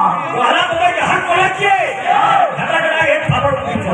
वाला तो जहां कोला किए घटा घटा एक खबर पूछो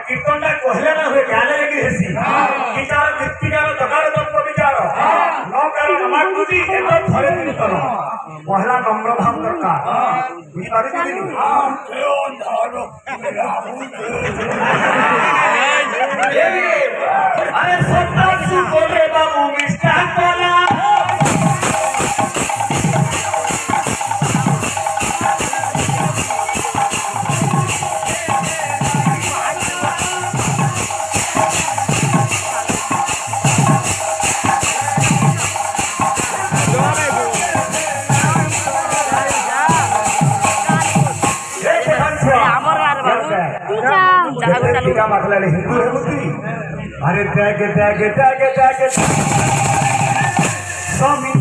कीर्तनटा कहले ना हुए ध्यान लगी हेसी कीचार व्यक्तिकार दकार तत्व विचार न कारण नमाकुदी एतो थरे दिन करो पहला नम्र भाव दरकार बुझी पारे दिनी के अंधार अरे सत्ता सु बोले बाबू मिस्टर बोला हिंदू है बुद्धि अरे त्याग त्याग त्याग त्याग स्वामी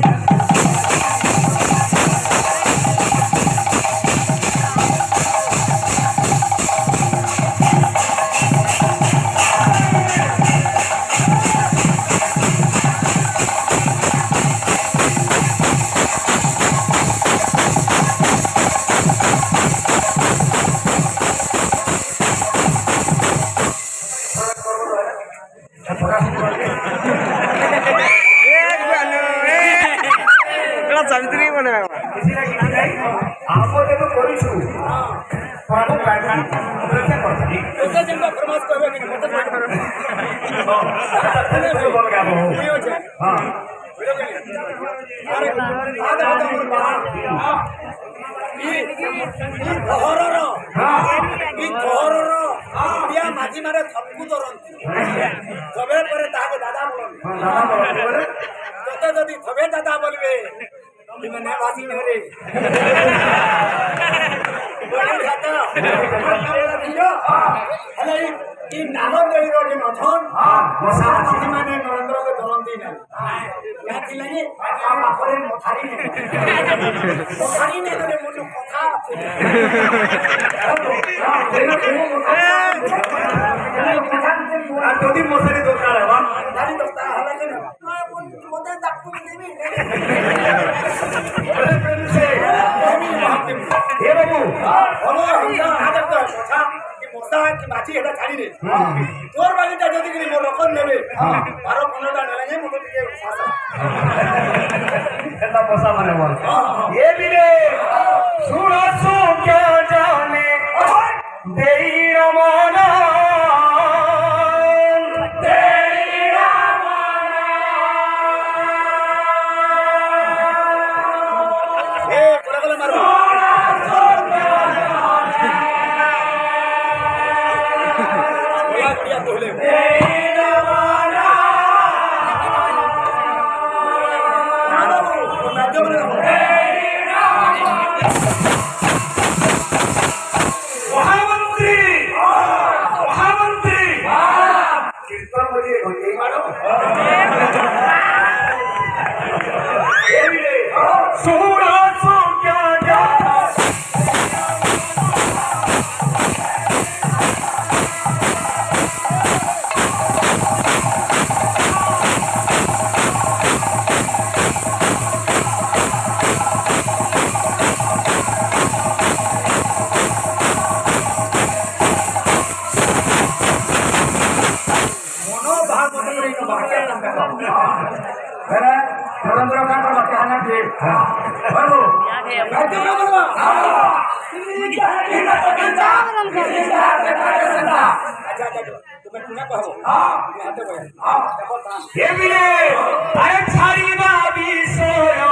माझी मारे थपकू धरती थबे परे ताके दादा बोलबे तते जदी थबे दादा बोलबे मैंने वासी रे बड़ी खाता अरे ई नाम देई रोटी मथन मसा माने नरेंद्र के धरती ना या थिलानी काम करे मथारी ने रे मुनु कथा যদি মশারি দরকার হয় মশারি দরকার হলে কেন মতে ডাক্তার দেবি এ বাবু হলো হাজার তো কথা কি মশা কি মাছি এটা ছাড়ি রে তোর বাড়িটা যদি কি মোর রকম নেবে 12-15টা নেলে মোকে দিকে ফাসা এটা মশা মানে বল এ বিলে সুরসু কে জানে দেই রমনা So कहना दे बोलो कहते ना बोलो ये भी अरे छारी बाबी सोयो